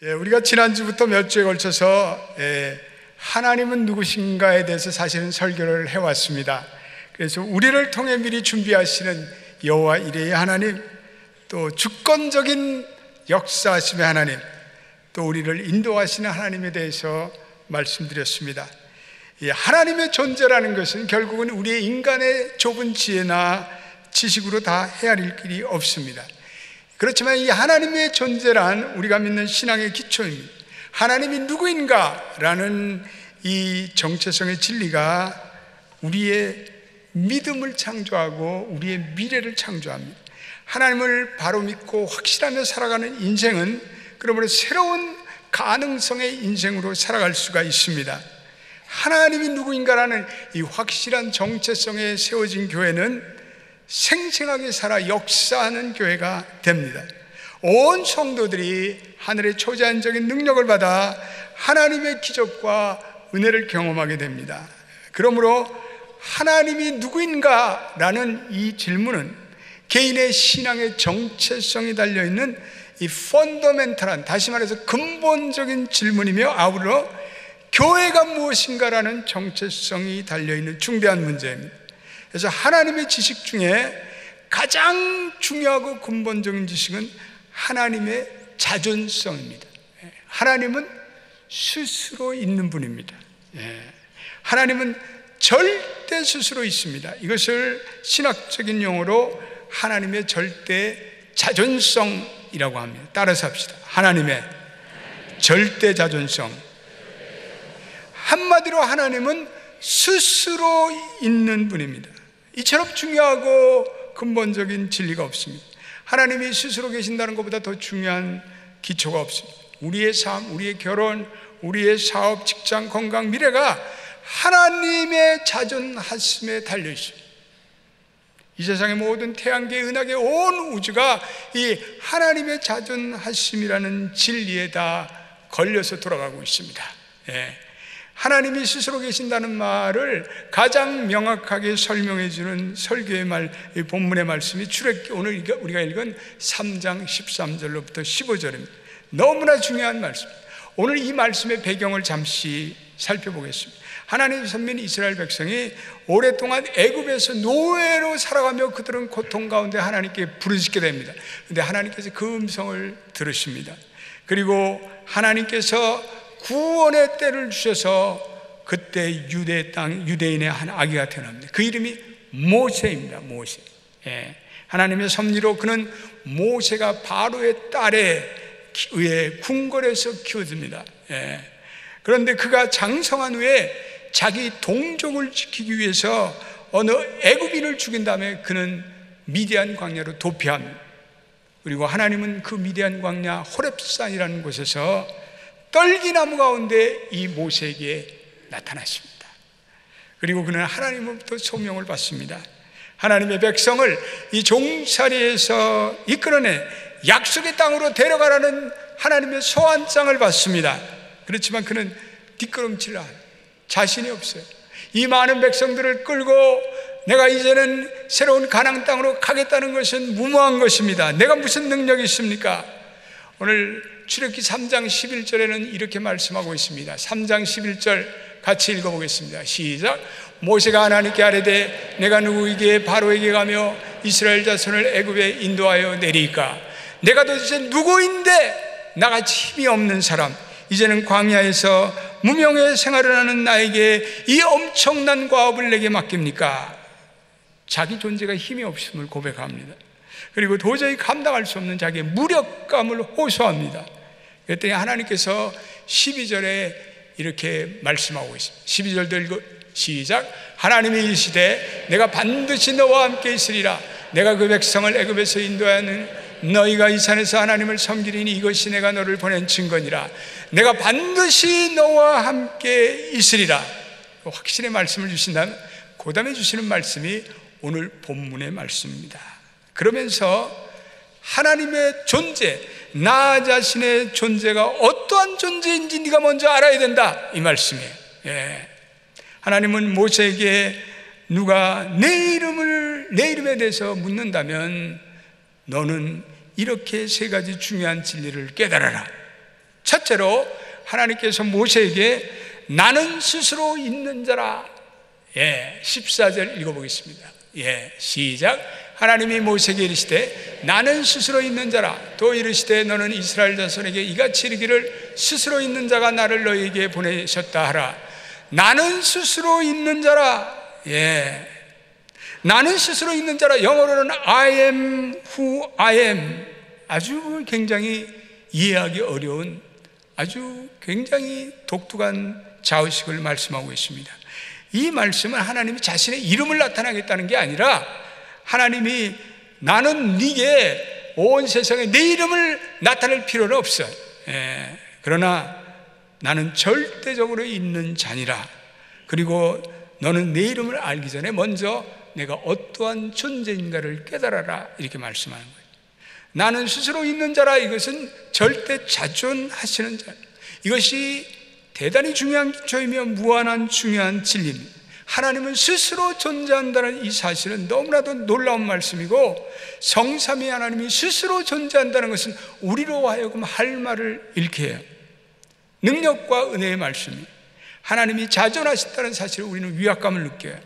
우리가 지난주부터 몇 주에 걸쳐서 하나님은 누구신가에 대해서 사실은 설교를 해왔습니다. 그래서 우리를 통해 미리 준비하시는 여호와 이레의 하나님, 또 주권적인 역사하심의 하나님, 또 우리를 인도하시는 하나님에 대해서 말씀드렸습니다. 하나님의 존재라는 것은 결국은 우리의 인간의 좁은 지혜나 지식으로 다 헤아릴 길이 없습니다. 그렇지만 이 하나님의 존재란 우리가 믿는 신앙의 기초입니다. 하나님이 누구인가라는 이 정체성의 진리가 우리의 믿음을 창조하고 우리의 미래를 창조합니다. 하나님을 바로 믿고 확신하며 살아가는 인생은 그러므로 새로운 가능성의 인생으로 살아갈 수가 있습니다. 하나님이 누구인가라는 이 확실한 정체성에 세워진 교회는 생생하게 살아 역사하는 교회가 됩니다. 온 성도들이 하늘의 초자연적인 능력을 받아 하나님의 기적과 은혜를 경험하게 됩니다. 그러므로 하나님이 누구인가라는 이 질문은 개인의 신앙의 정체성이 달려있는 이 펀더멘탈한, 다시 말해서 근본적인 질문이며 아울러 교회가 무엇인가라는 정체성이 달려있는 중대한 문제입니다. 그래서 하나님의 지식 중에 가장 중요하고 근본적인 지식은 하나님의 자존성입니다. 하나님은 스스로 있는 분입니다. 하나님은 절대 스스로 있습니다. 이것을 신학적인 용어로 하나님의 절대 자존성이라고 합니다. 따라서 합시다. 하나님의 절대 자존성. 한마디로 하나님은 스스로 있는 분입니다. 이처럼 중요하고 근본적인 진리가 없습니다. 하나님이 스스로 계신다는 것보다 더 중요한 기초가 없습니다. 우리의 삶, 우리의 결혼, 우리의 사업, 직장, 건강, 미래가 하나님의 자존하심에 달려 있습니다. 이 세상의 모든 태양계, 은하계, 온 우주가 이 하나님의 자존하심이라는 진리에 다 걸려서 돌아가고 있습니다. 하나님이 스스로 계신다는 말을 가장 명확하게 설명해 주는 설교의 본문의 말씀이 출애굽기, 오늘 우리가 읽은 3장 13절로부터 15절입니다. 너무나 중요한 말씀입니다. 오늘 이 말씀의 배경을 잠시 살펴보겠습니다. 하나님의 선민 이스라엘 백성이 오랫동안 애굽에서 노예로 살아가며 그들은 고통 가운데 하나님께 부르짖게 됩니다. 그런데 하나님께서 그 음성을 들으십니다. 그리고 하나님께서 구원의 때를 주셔서 그때 유대인의 한 아기가 태어납니다. 그 이름이 모세입니다. 모세. 하나님의 섭리로 그는 모세가 바로의 딸에 의해 궁궐에서 키워집니다. 그런데 그가 장성한 후에 자기 동족을 지키기 위해서 어느 애굽인을 죽인 다음에 그는 미디안 광야로 도피합니다. 그리고 하나님은 그 미디안 광야 호렙산이라는 곳에서 떨기나무 가운데 이 모세에게 나타나십니다. 그리고 그는 하나님으로부터 소명을 받습니다. 하나님의 백성을 이 종살이에서 이끌어내 약속의 땅으로 데려가라는 하나님의 소환장을 받습니다. 그렇지만 그는 뒷걸음질을 안 해요. 자신이 없어요. 이 많은 백성들을 끌고 내가 이제는 새로운 가나안 땅으로 가겠다는 것은 무모한 것입니다. 내가 무슨 능력이 있습니까? 오늘 출애굽기 3장 11절에는 이렇게 말씀하고 있습니다. 3장 11절 같이 읽어보겠습니다. 시작. 모세가 하나님께 아뢰되 내가 누구에게 바로에게 가며 이스라엘 자손을 애굽에 인도하여 내리까? 내가 도대체 누구인데 나같이 힘이 없는 사람, 이제는 광야에서 무명의 생활을 하는 나에게 이 엄청난 과업을 내게 맡깁니까? 자기 존재가 힘이 없음을 고백합니다. 그리고 도저히 감당할 수 없는 자기의 무력감을 호소합니다. 그랬더니 하나님께서 12절에 이렇게 말씀하고 있습니다. 12절도 읽어 시작. 하나님이 이르시되 내가 반드시 너와 함께 있으리라. 내가 그 백성을 애굽에서 인도하는 너희가 이 산에서 하나님을 섬기리니 이것이 내가 너를 보낸 증거니라. 내가 반드시 너와 함께 있으리라. 확신의 말씀을 주신다면 그 다음에 주시는 말씀이 오늘 본문의 말씀입니다. 그러면서 하나님의 존재, 나 자신의 존재가 어떠한 존재인지 네가 먼저 알아야 된다, 이 말씀이에요. 하나님은 모세에게 누가 내 이름에 대해서 묻는다면 너는 이렇게 세 가지 중요한 진리를 깨달아라. 첫 번째로 하나님께서 모세에게 나는 스스로 있는 자라. 14절 읽어보겠습니다. 시작. 하나님이 모세에게 이르시되 나는 스스로 있는 자라. 또 이르시되 너는 이스라엘 자손에게 이같이 이르기를 스스로 있는 자가 나를 너희에게 보내셨다 하라. 나는 스스로 있는 자라. 나는 스스로 있는 자라. 영어로는 I am who I am. 아주 굉장히 이해하기 어려운 아주 굉장히 독특한 자의식을 말씀하고 있습니다. 이 말씀은 하나님이 자신의 이름을 나타나겠다는 게 아니라 하나님이 나는 네게 온 세상에 내 이름을 나타낼 필요는 없어. 그러나 나는 절대적으로 있는 자니라. 그리고 너는 내 이름을 알기 전에 먼저 내가 어떠한 존재인가를 깨달아라. 이렇게 말씀하는 거예요. 나는 스스로 있는 자라. 이것은 절대 자존하시는 자. 이것이 대단히 중요한 기초이며 무한한 중요한 진리입니다. 하나님은 스스로 존재한다는 이 사실은 너무나도 놀라운 말씀이고, 성삼위 하나님이 스스로 존재한다는 것은 우리로 하여금 할 말을 잃게 해요. 능력과 은혜의 말씀이 하나님이 자존하신다는 사실을 우리는 위압감을 느껴요.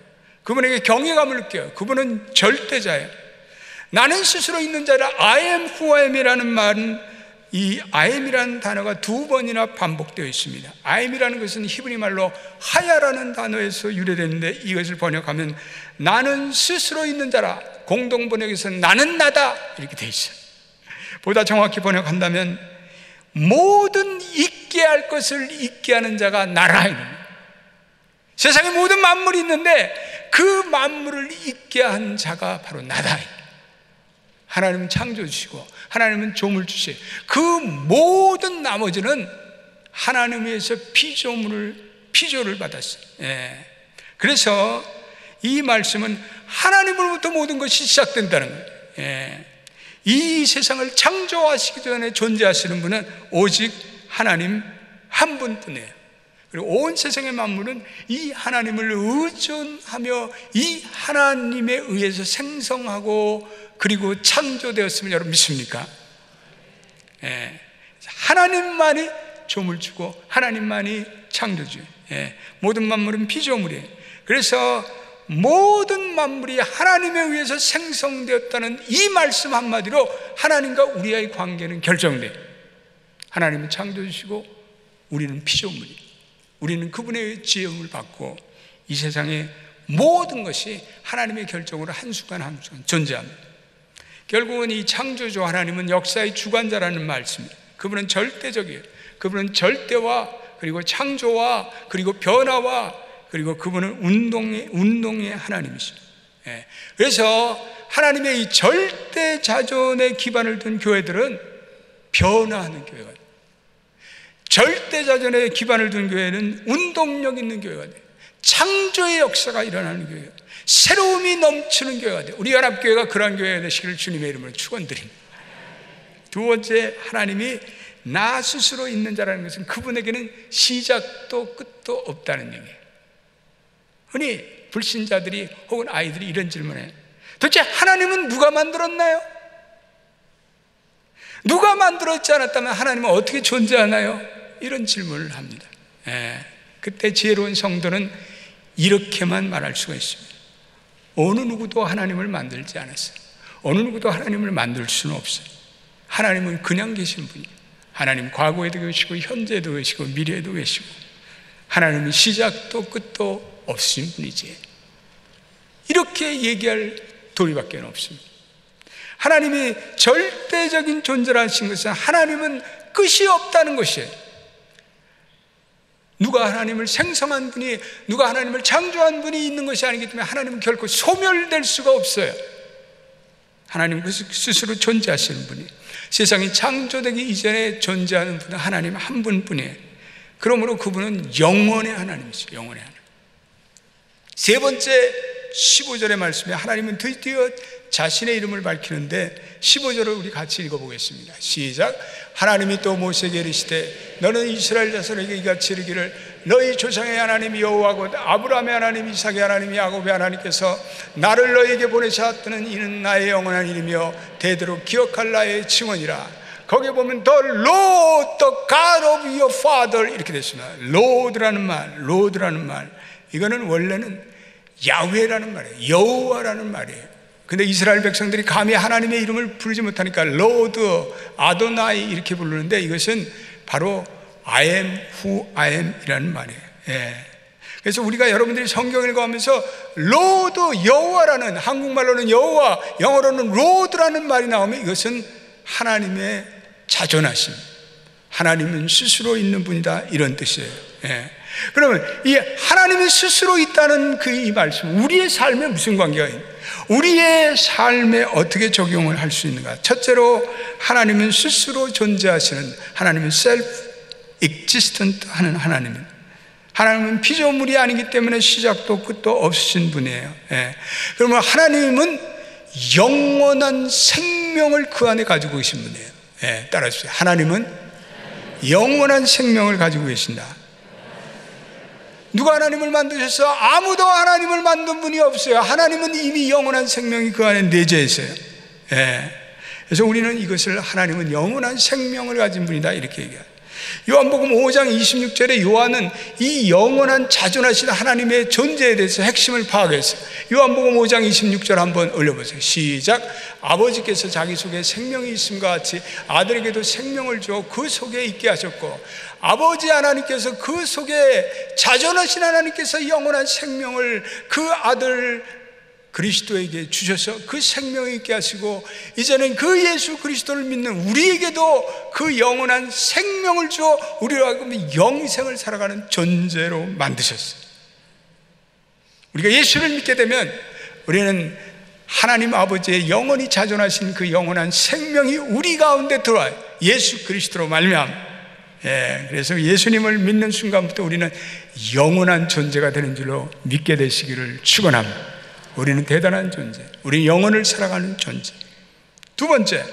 그분에게 경외감을 느껴요. 그분은 절대자예요. 나는 스스로 있는 자라. I am who I am이라는 말은 이 I am이라는 단어가 2번이나 반복되어 있습니다. I am이라는 것은 히브리 말로 하야라는 단어에서 유래되는데, 이것을 번역하면 나는 스스로 있는 자라. 공동 번역에서는 나는 나다 이렇게 되어 있어요. 보다 정확히 번역한다면 모든 있게 할 것을 있게 하는 자가 나라. 세상에 모든 만물이 있는데 그 만물을 있게 한 자가 바로 나다. 하나님은 창조주시고 하나님은 조물주시고 그 모든 나머지는 하나님에서 피조를 받았어요. 그래서 이 말씀은 하나님으로부터 모든 것이 시작된다는 거예요. 이 세상을 창조하시기 전에 존재하시는 분은 오직 하나님 한 분뿐이에요. 그리고 온 세상의 만물은 이 하나님을 의존하며 이 하나님에 의해서 생성하고 그리고 창조되었음을 여러분 믿습니까? 하나님만이 조물주고 하나님만이 창조주. 모든 만물은 피조물이에요. 그래서 모든 만물이 하나님에 의해서 생성되었다는 이 말씀 한마디로 하나님과 우리의 관계는 결정돼요. 하나님은 창조주시고 우리는 피조물이에요. 우리는 그분의 지음을 받고 이 세상의 모든 것이 하나님의 결정으로 한순간 한순간 존재합니다. 결국은 이 창조주 하나님은 역사의 주관자라는 말씀입니다. 그분은 절대적이에요. 그분은 절대와 그리고 창조와 그리고 변화와 그리고 그분은 운동의 하나님이시죠. 그래서 하나님의 이 절대 자존에 기반을 둔 교회들은 변화하는 교회가 돼요. 절대 자존에 기반을 둔 교회는 운동력 있는 교회가 돼요. 창조의 역사가 일어나는 교회예요. 새로움이 넘치는 교회가 돼요. 우리 연합교회가 그러한 교회가 되시기를 주님의 이름으로 축원드립니다. 두 번째, 하나님이 나 스스로 있는 자라는 것은 그분에게는 시작도 끝도 없다는 얘기예요. 흔히 불신자들이 혹은 아이들이 이런 질문을 해요. 도대체 하나님은 누가 만들었나요? 누가 만들었지 않았다면 하나님은 어떻게 존재하나요? 이런 질문을 합니다. 그때 지혜로운 성도는 이렇게만 말할 수가 있습니다. 어느 누구도 하나님을 만들지 않았어요. 어느 누구도 하나님을 만들 수는 없어요. 하나님은 그냥 계신 분이에요. 하나님 과거에도 계시고 현재도 계시고 미래에도 계시고 하나님은 시작도 끝도 없으신 분이지. 이렇게 얘기할 도리밖에 없습니다. 하나님이 절대적인 존재라신 것은 하나님은 끝이 없다는 것이에요. 누가 하나님을 생성한 분이, 누가 하나님을 창조한 분이 있는 것이 아니기 때문에 하나님은 결코 소멸될 수가 없어요. 하나님은 스스로 존재하시는 분이, 세상이 창조되기 이전에 존재하는 분은 하나님 한 분뿐이에요. 그러므로 그분은 영원의 하나님이시죠. 영원의 하나님. 세 번째 15절의 말씀에 하나님은 드디어 자신의 이름을 밝히는데 15절을 우리 같이 읽어보겠습니다. 시작. 하나님이 또 모세에게 이르시되 너는 이스라엘 자손에게 이같이 이르기를 너희 조상의 하나님 여호와고 아브라함의 하나님 이삭의 하나님 야곱의 하나님께서 나를 너희에게 보내셨다는 이는 나의 영원한 이름이며 대대로 기억할 나의 증언이라. 거기에 보면 The Lord, the God of your father 이렇게 됐습니다. Lord라는 말, 이거는 원래는 야훼라는 말이에요. 여호와라는 말이에요. 근데 이스라엘 백성들이 감히 하나님의 이름을 부르지 못하니까 Lord, 아도나이 이렇게 부르는데 이것은 바로 I am who I am 이라는 말이에요. 그래서 우리가 여러분들이 성경을 읽어가면서 Lord, 여호와라는, 한국말로는 여호와, 영어로는 Lord라는 말이 나오면 이것은 하나님의 자존하심, 하나님은 스스로 있는 분이다 이런 뜻이에요. 그러면 이 하나님이 스스로 있다는 이 말씀, 우리의 삶에 무슨 관계가 있는, 우리의 삶에 어떻게 적용을 할 수 있는가? 첫째로 하나님은 스스로 존재하시는, 하나님은 self-existent 하는 하나님은 피조물이 아니기 때문에 시작도 끝도 없으신 분이에요. 그러면 하나님은 영원한 생명을 그 안에 가지고 계신 분이에요. 따라주세요. 하나님은 영원한 생명을 가지고 계신다. 누가 하나님을 만드셨어요? 아무도 하나님을 만든 분이 없어요. 하나님은 이미 영원한 생명이 그 안에 내재해 있어요. 그래서 우리는 이것을 하나님은 영원한 생명을 가진 분이다 이렇게 얘기해요. 요한복음 5장 26절에 요한은 이 영원한 자존하신 하나님의 존재에 대해서 핵심을 파악했어요. 요한복음 5장 26절 한번 올려보세요. 시작. 아버지께서 자기 속에 생명이 있음과 같이 아들에게도 생명을 주어 그 속에 있게 하셨고, 아버지 하나님께서 그 속에 자존하신 하나님께서 영원한 생명을 그 아들 그리스도에게 주셔서 그 생명을 있게 하시고, 이제는 그 예수 그리스도를 믿는 우리에게도 그 영원한 생명을 주어 우리로 하여금 영생을 살아가는 존재로 만드셨어요. 우리가 예수를 믿게 되면 우리는 하나님 아버지의 영원히 자존하신 그 영원한 생명이 우리 가운데 들어와요. 예수 그리스도로 말미암아. 그래서 예수님을 믿는 순간부터 우리는 영원한 존재가 되는 줄로 믿게 되시기를 축원합니다. 우리는 대단한 존재, 우리는 영혼을 살아가는 존재. 두 번째,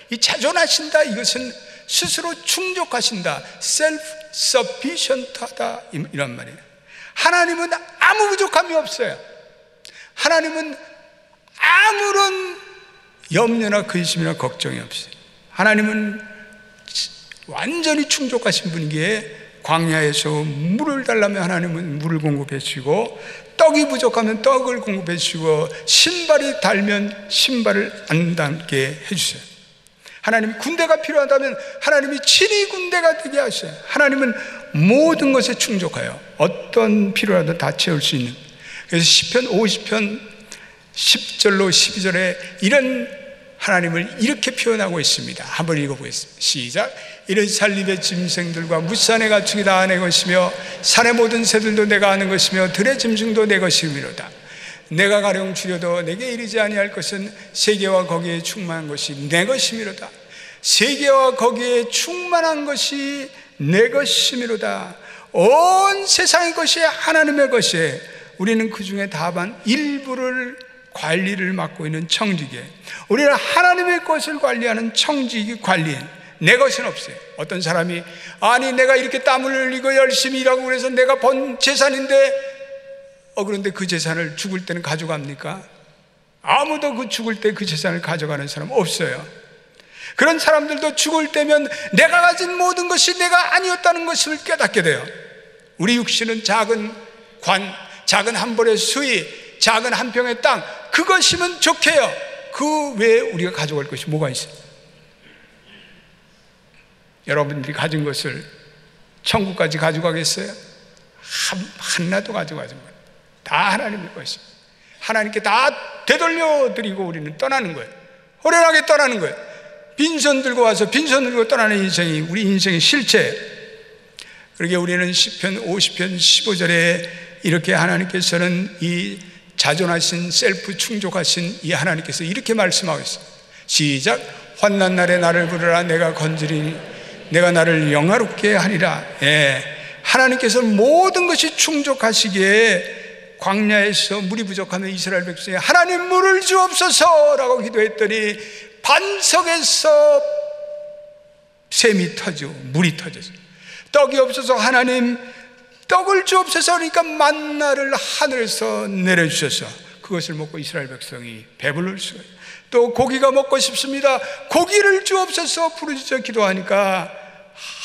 이 자존하신다, 이것은 스스로 충족하신다, self-sufficient하다 이런 말이에요. 하나님은 아무 부족함이 없어요. 하나님은 아무런 염려나 근심이나 걱정이 없어요. 하나님은 완전히 충족하신 분이기에 광야에서 물을 달라면 하나님은 물을 공급해 주시고, 떡이 부족하면 떡을 공급해 주시고, 신발이 닳으면 신발을 안 닳게 해주세요. 하나님이 군대가 필요하다면 하나님이 친히 군대가 되게 하셔요. 하나님은 모든 것에 충족해요. 어떤 필요라도 다 채울 수 있는. 그래서 시편 50편 10절로 12절에 이런 하나님을 이렇게 표현하고 있습니다. 한번 읽어보겠습니다. 시작. 이런 산림의 짐승들과 무산의 가축이 다 내 것이며 산의 모든 새들도 내가 아는 것이며 들의 짐승도 내 것이미로다. 내가 가령 주려도 내게 이르지 아니할 것은 세계와 거기에 충만한 것이 내 것이미로다. 세계와 거기에 충만한 것이 내 것이미로다. 온 세상의 것이 하나님의 것이에요. 우리는 그 중에 다만 일부를 관리를 맡고 있는 청지기에, 우리는 하나님의 것을 관리하는 청지기 관리인. 내 것은 없어요. 어떤 사람이 아니 내가 이렇게 땀을 흘리고 열심히 일하고 그래서 내가 번 재산인데 그런데 그 재산을 죽을 때는 가져갑니까? 아무도 그 죽을 때 그 재산을 가져가는 사람 없어요. 그런 사람들도 죽을 때면 내가 가진 모든 것이 내가 아니었다는 것을 깨닫게 돼요. 우리 육신은 작은 관, 작은 한 벌의 수의, 작은 한 평의 땅, 그것이면 좋게요. 그 외에 우리가 가져갈 것이 뭐가 있어요? 여러분들이 가진 것을 천국까지 가져가겠어요? 하나도 가져가지 못해요. 다 하나님의 것입니다. 하나님께 다 되돌려 드리고 우리는 떠나는 거예요. 호련하게 떠나는 거예요. 빈손 들고 와서 빈손 들고 떠나는 인생이 우리 인생의 실체예요. 그러게 우리는 시편 50편 15절에 이렇게 하나님께서는 이 자존하신 셀프 충족하신 이 하나님께서 이렇게 말씀하고 있어요. 시작. 환난 날에 나를 부르라. 내가 건지리니 내가 나를 영화롭게 하리라. 하나님께서 모든 것이 충족하시기에 광야에서 물이 부족하면 이스라엘 백성이 하나님 물을 주옵소서라고 기도했더니 반석에서 샘이 터지고 물이 터졌어요. 떡이 없어서 하나님 떡을 주옵소서 그러니까 만나를 하늘에서 내려주셔서 그것을 먹고 이스라엘 백성이 배부를 수가 있어요. 또 고기가 먹고 싶습니다. 고기를 주옵소서 부르짖어 기도하니까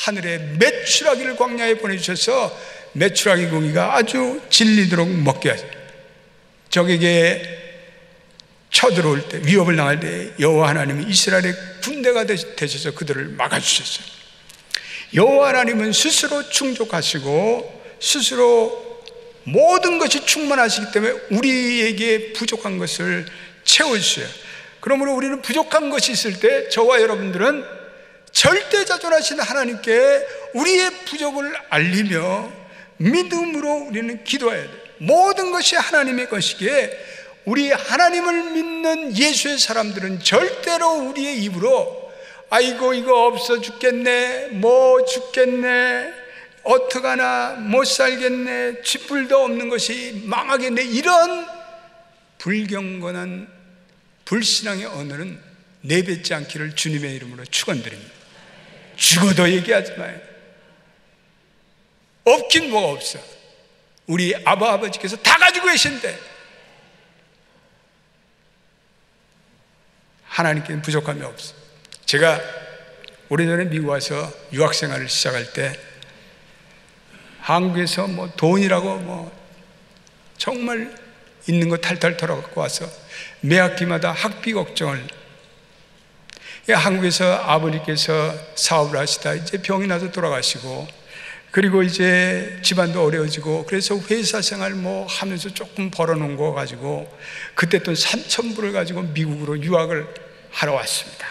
하늘에 메추라기를 광야에 보내주셔서 메추라기 고기가 아주 질리도록 먹게 하셔요. 적에게 쳐들어올 때, 위협을 당할 때 여호와 하나님이 이스라엘의 군대가 되셔서 그들을 막아주셨어요. 여호와 하나님은 스스로 충족하시고 스스로 모든 것이 충만하시기 때문에 우리에게 부족한 것을 채워주셔요. 그러므로 우리는 부족한 것이 있을 때 저와 여러분들은 절대자존하신 하나님께 우리의 부족을 알리며 믿음으로 우리는 기도해야 돼요. 모든 것이 하나님의 것이기에 우리 하나님을 믿는 예수의 사람들은 절대로 우리의 입으로 아이고 이거 없어 죽겠네, 뭐 죽겠네, 어떡하나 못 살겠네, 쥐뿔도 없는 것이 망하겠네, 이런 불경건한 불신앙의 언어는 내뱉지 않기를 주님의 이름으로 축원드립니다. 죽어도 얘기하지 마요. 없긴 뭐가 없어. 우리 아버지께서 다 가지고 계신데 하나님께는 부족함이 없어. 제가 오래전에 미국 와서 유학생활을 시작할 때 한국에서 뭐 돈이라고 뭐 정말 있는 거 탈탈 털어갖고 와서 매 학기마다 학비 걱정을, 한국에서 아버지께서 사업을 하시다 이제 병이 나서 돌아가시고, 그리고 이제 집안도 어려워지고, 그래서 회사 생활 뭐 하면서 조금 벌어놓은 거 가지고 그때 돈 3,000불을 가지고 미국으로 유학을 하러 왔습니다.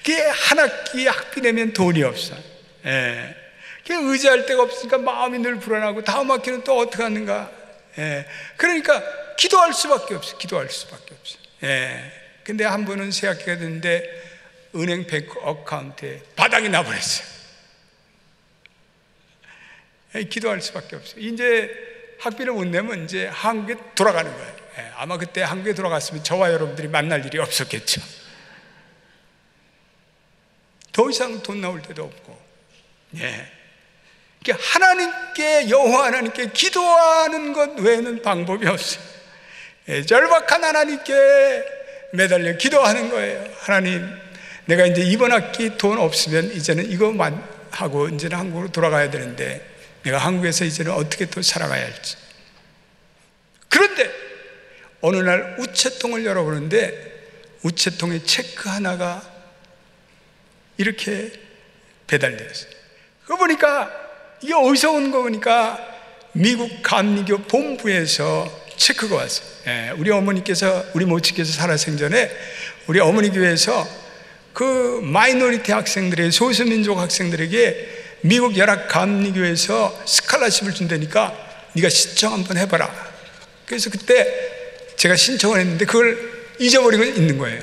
그게 한 학기 학비 내면 돈이 없어. 그게 의지할 데가 없으니까 마음이 늘 불안하고 다음 학기는 또 어떻게 하는가. 그러니까 기도할 수밖에 없어. 기도할 수밖에 없어. 근데 한 번은 새 학기가 됐는데 은행 뱅크 어카운트에 바닥이 나버렸어요. 기도할 수밖에 없어요. 이제 학비를 못 내면 이제 한국에 돌아가는 거예요. 아마 그때 한국에 돌아갔으면 저와 여러분들이 만날 일이 없었겠죠. 더 이상 돈 나올 데도 없고. 그러니까 하나님께, 여호와 하나님께 기도하는 것 외에는 방법이 없어요. 절박한 하나님께 매달려 기도하는 거예요. 하나님, 내가 이제 이번 학기 돈 없으면 이제는 이것만 하고 이제는 한국으로 돌아가야 되는데 내가 한국에서 이제는 어떻게 또 살아가야 할지. 그런데 어느 날 우체통을 열어보는데 우체통에 체크 하나가 이렇게 배달되어 있어요. 그거 보니까 이게 어디서 온 거 보니까 미국 감리교 본부에서 체크가 왔어요. 우리 어머니께서, 우리 모친께서 살아생전에 우리 어머니 교회에서 그 마이너리티 학생들의, 소수민족 학생들에게 미국 열학 감리교에서 스칼라십을 준다니까 네가 신청 한번 해봐라. 그래서 그때 제가 신청을 했는데 그걸 잊어버리고 있는 거예요.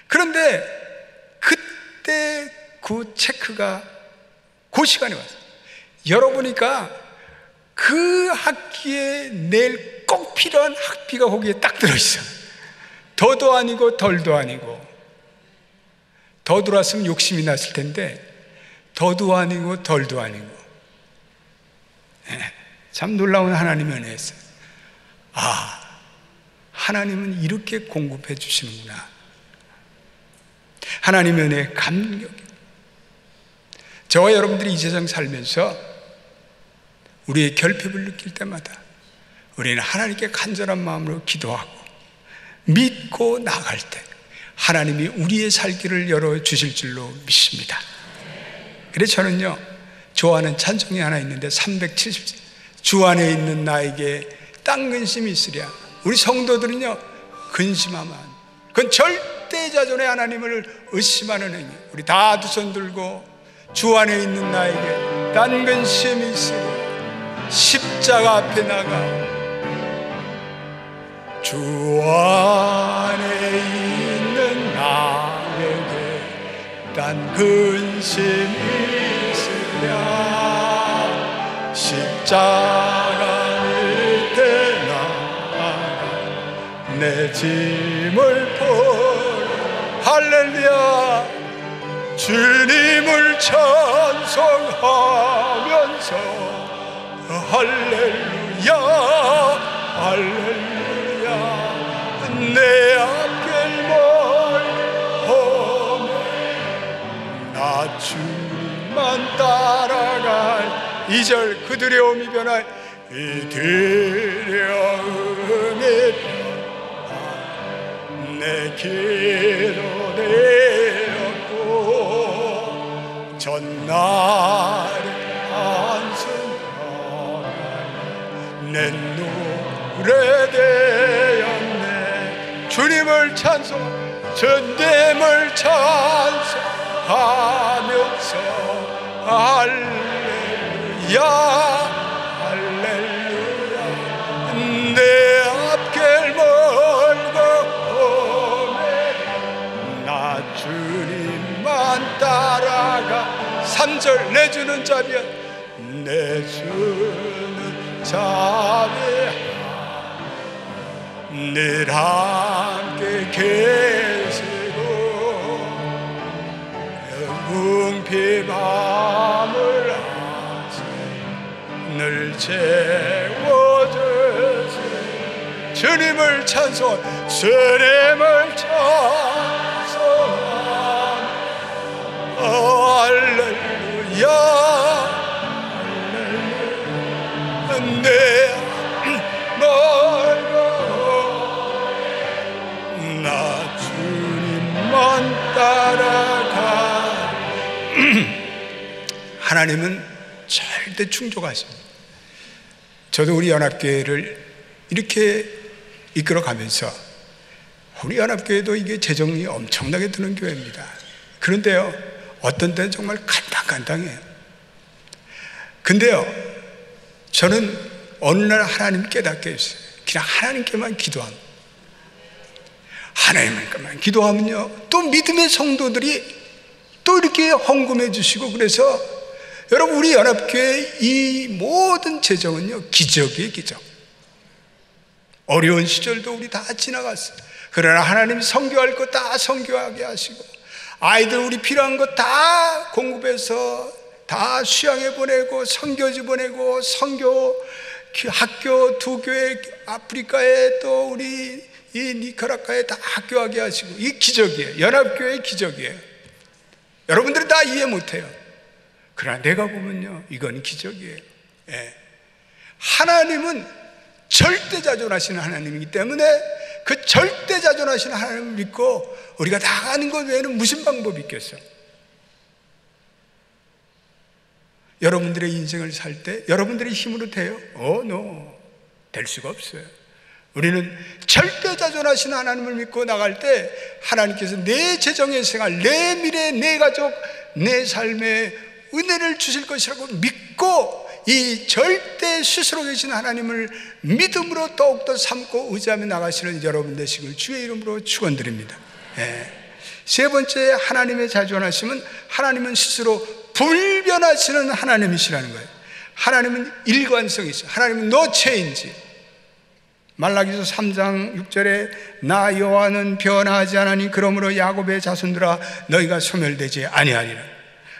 그런데 그때 그 체크가 그 시간에 왔어요. 열어보니까 그 학기에 낼 꼭 필요한 학비가 거기에 딱 들어있어. 더도 아니고 덜도 아니고. 더 들어왔으면 욕심이 났을 텐데 더도 아니고 덜도 아니고. 참 놀라운 하나님의 은혜였어요. 하나님은 이렇게 공급해 주시는구나. 하나님의 은혜에 감격이. 저와 여러분들이 이 세상 살면서 우리의 결핍을 느낄 때마다 우리는 하나님께 간절한 마음으로 기도하고 믿고 나갈 때 하나님이 우리의 살 길을 열어주실 줄로 믿습니다. 그래서 저는요, 좋아하는 찬송이 하나 있는데 370절, 주 안에 있는 나에게 딴 근심이 있으랴. 우리 성도들은요, 근심하면 그건 절대자존의 하나님을 의심하는 행위. 우리 다 두 손 들고 주 안에 있는 나에게 딴 근심이 있으랴. 십자가 앞에 나가 주 안에 있는 나에게 딴 근심이 있으랴. 십자가 밑에 나가 내 짐을 풀어. 할렐루야. 주님을 찬송하면서 할렐루야 할렐루야 2절 그들의 음이 변하여 이들의 음이 변하여 내 기도 되었고 전날의 한순간에 내 노래 되었네. 주님을 찬송, 주님을 찬송하면서 할렐루야 할렐루야 내 앞길 멀고 오네 나 주님만 따라가. 3절 내 주는 자비야 내 주는 자비야 늘 함께 계시고 궁핍 밤을 늘 채워주세요. 주님을 찬송, 주님을 찬송 할렐루야 할렐루야 내 멀고 나 주님만 따라가. 하나님은 절대 충족하십니다. 저도 우리 연합교회를 이렇게 이끌어가면서 우리 연합교회도 이게 재정이 엄청나게 드는 교회입니다. 그런데요 어떤 때는 정말 간당간당해요. 근데요 저는 어느 날 하나님 깨닫게 했어요. 그냥 하나님께만 기도합니다. 하나님께만 기도하면요 또 믿음의 성도들이 또 이렇게 헌금해 주시고. 그래서 여러분 우리 연합교회 이 모든 재정은요 기적이에요. 기적. 어려운 시절도 우리 다 지나갔어요. 그러나 하나님 선교할 거 다 선교하게 하시고 아이들 우리 필요한 거 다 공급해서 다 수양해 보내고 선교지 보내고 선교 학교 2교회 아프리카에 또 우리 이 니카라과에 다 학교하게 하시고. 이게 기적이에요. 연합교회의 기적이에요. 여러분들은 다 이해 못해요. 그러나 내가 보면요 이건 기적이에요. 예. 하나님은 절대자존하시는 하나님이기 때문에 그 절대자존하시는 하나님을 믿고 우리가 나가는 것 외에는 무슨 방법이 있겠어요? 여러분들의 인생을 살 때 여러분들의 힘으로 돼요? no. 될 수가 없어요. 우리는 절대자존하시는 하나님을 믿고 나갈 때 하나님께서 내 재정의 생활, 내 미래, 내 가족, 내 삶에 은혜를 주실 것이라고 믿고 이 절대 스스로 계신 하나님을 믿음으로 더욱더 삼고 의지하며 나가시는 여러분 되시길 주의 이름으로 축원드립니다. 세 번째 하나님의 자존하심은 하나님은 스스로 불변하시는 하나님이시라는 거예요. 하나님은 일관성이 있어요. 하나님은 no change. 말라기서 3장 6절에 나 여호와는 변하지 않으니 그러므로 야곱의 자손들아 너희가 소멸되지 아니하리라.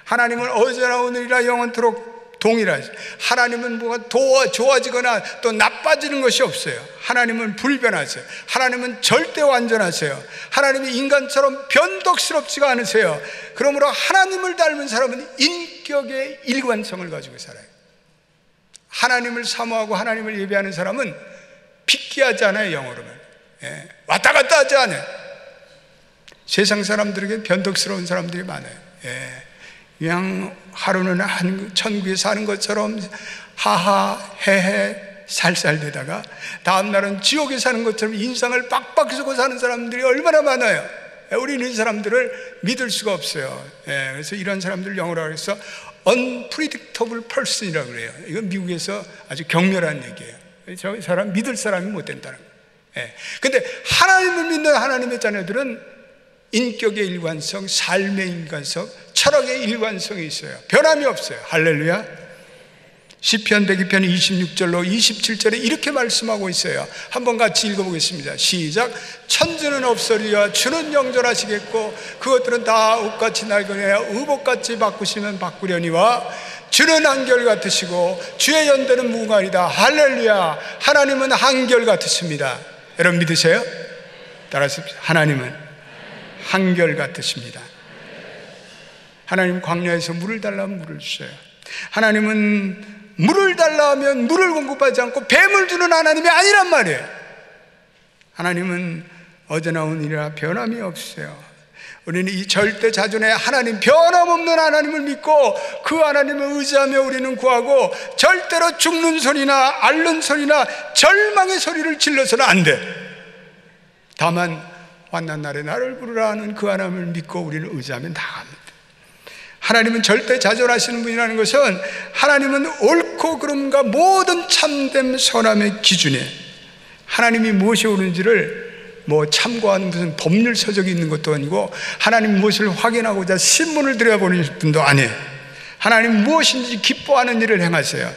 하나님은 어제나 오늘이라 영원토록 동일하지. 하나님은 뭐가 좋아지거나 또 나빠지는 것이 없어요. 하나님은 불변하세요. 하나님은 절대 완전하세요. 하나님이 인간처럼 변덕스럽지가 않으세요. 그러므로 하나님을 닮은 사람은 인격의 일관성을 가지고 살아요. 하나님을 사모하고 하나님을 예배하는 사람은 픽기하지 않아요. 영어로는 왔다 갔다 하지 않아요. 세상 사람들에게 변덕스러운 사람들이 많아요. 그냥 하루는 한 천국에 사는 것처럼 하하 헤헤 살살대다가 다음날은 지옥에 사는 것처럼 인상을 빡빡 쓰고 사는 사람들이 얼마나 많아요. 우리는 이 사람들을 믿을 수가 없어요. 그래서 이런 사람들 영어로 해서 unpredictable person이라고 그래요. 이건 미국에서 아주 격렬한 얘기예요. 저 사람 믿을 사람이 못 된다는 거예요. 근데 하나님을 믿는 하나님의 자녀들은 인격의 일관성, 삶의 일관성, 철학의 일관성이 있어요. 변함이 없어요. 할렐루야. 시편 102편 26절로 27절에 이렇게 말씀하고 있어요. 한번 같이 읽어보겠습니다. 시작. 천주는 없으리와 주는 영존하시겠고 그것들은 다 옷같이 낡으려 의복같이 바꾸시면 바꾸려니와 주는 한결같으시고 주의 연대는 무궁하리다. 할렐루야. 하나님은 한결같으십니다. 여러분 믿으세요? 따라서 하나님은 한결같으십니다. 하나님 광야에서 물을 달라면 물을 주셔요. 하나님은 물을 달라 하면 물을 공급하지 않고 뱀을 주는 하나님이 아니란 말이에요. 하나님은 어제나 오늘이나 변함이 없어요. 우리는 이 절대 자존의 하나님, 변함없는 하나님을 믿고 그 하나님을 의지하며 우리는 구하고, 절대로 죽는 소리나 앓는 소리나 절망의 소리를 질러서는 안 돼. 다만 환난 날에 나를 부르라 하는 그 하나님을 믿고 우리는 의지하면 나갑니다. 하나님은 절대 자존하시는 분이라는 것은, 하나님은 옳고 그름과 모든 참됨 선함의 기준이에요. 하나님이 무엇이 옳은지를 참고하는 무슨 법률 서적이 있는 것도 아니고, 하나님 무엇을 확인하고자 신문을 들여다보는 분도 아니에요. 하나님 무엇인지 기뻐하는 일을 행하세요.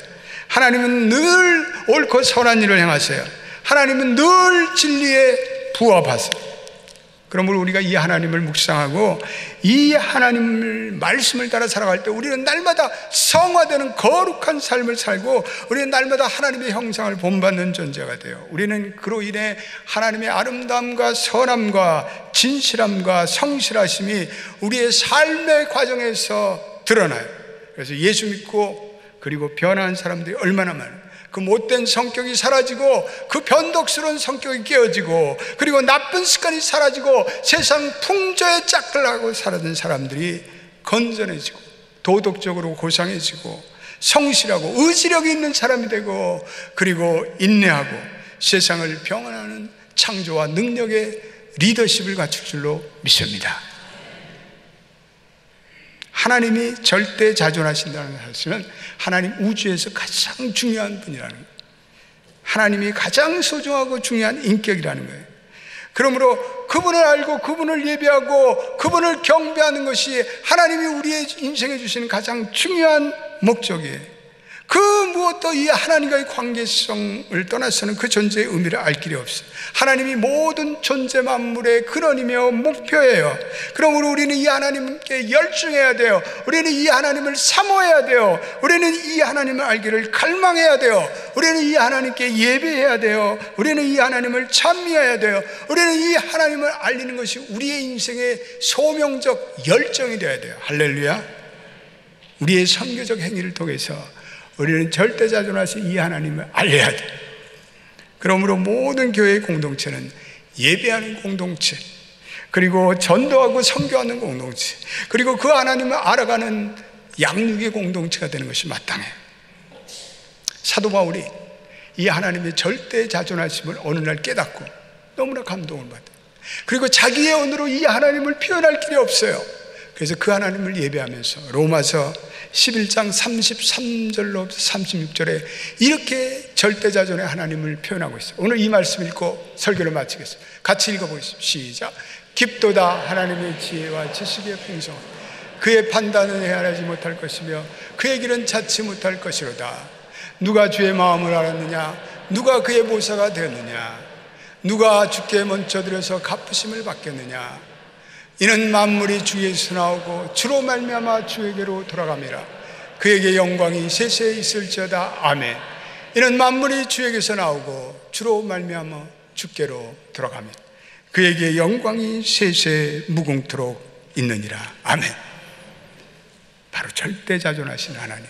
하나님은 늘 옳고 선한 일을 행하세요. 하나님은 늘 진리에 부합하세요. 그러므로 우리가 이 하나님을 묵상하고 이 하나님을 말씀을 따라 살아갈 때 우리는 날마다 성화되는 거룩한 삶을 살고, 우리는 날마다 하나님의 형상을 본받는 존재가 돼요. 우리는 그로 인해 하나님의 아름다움과 선함과 진실함과 성실하심이 우리의 삶의 과정에서 드러나요. 그래서 예수 믿고 그리고 변한 사람들이 얼마나 많아요. 그 못된 성격이 사라지고, 그 변덕스러운 성격이 깨어지고, 그리고 나쁜 습관이 사라지고, 세상 풍조에 짝들하고 살아든 사람들이 건전해지고, 도덕적으로 고상해지고, 성실하고 의지력이 있는 사람이 되고, 그리고 인내하고 세상을 병원하는 창조와 능력의 리더십을 갖출 줄로 믿습니다. 하나님이 절대 자존하신다는 사실은 하나님 우주에서 가장 중요한 분이라는 거예요. 하나님이 가장 소중하고 중요한 인격이라는 거예요. 그러므로 그분을 알고 그분을 예배하고 그분을 경배하는 것이 하나님이 우리의 인생에 주시는 가장 중요한 목적이에요. 그 무엇도 이 하나님과의 관계성을 떠나서는 그 존재의 의미를 알 길이 없어요. 하나님이 모든 존재 만물의 근원이며 목표예요. 그러므로 우리는 이 하나님께 열중해야 돼요. 우리는 이 하나님을 사모해야 돼요. 우리는 이 하나님을 알기를 갈망해야 돼요. 우리는 이 하나님께 예배해야 돼요. 우리는 이 하나님을 찬미해야 돼요. 우리는 이 하나님을 알리는 것이 우리의 인생의 소명적 열정이 되어야 돼요. 할렐루야. 우리의 선교적 행위를 통해서 우리는 절대 자존하신 이 하나님을 알려야 돼. 그러므로 모든 교회의 공동체는 예배하는 공동체, 그리고 전도하고 선교하는 공동체, 그리고 그 하나님을 알아가는 양육의 공동체가 되는 것이 마땅해. 사도 바울이 이 하나님의 절대 자존하심을 어느 날 깨닫고 너무나 감동을 받아요. 그리고 자기의 언어로 이 하나님을 표현할 길이 없어요. 그래서 그 하나님을 예배하면서 로마서 11장 33절로 36절에 이렇게 절대자존의 하나님을 표현하고 있어요. 오늘 이 말씀 읽고 설교를 마치겠습니다. 같이 읽어보겠습니다. 시작. 깊도다 하나님의 지혜와 지식의 풍성, 그의 판단은 헤아리지 못할 것이며 그의 길은 찾지 못할 것이로다. 누가 주의 마음을 알았느냐? 누가 그의 보사가 되었느냐? 누가 주께 먼저 들여서 갚으심을 받겠느냐? 이는 만물이 주에서 나오고 주로 말미암아 주에게로 돌아갑니다. 그에게 영광이 세세에 있을지어다. 아멘. 이는 만물이 주에게서 나오고 주로 말미암아 주께로 돌아갑니다. 그에게 영광이 세세에 무궁토록 있느니라. 아멘. 바로 절대자존하신 하나님,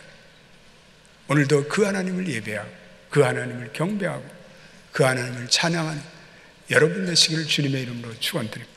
오늘도 그 하나님을 예배하고 그 하나님을 경배하고 그 하나님을 찬양하는 여러분 되시기를 주님의 이름으로 축원드립니다.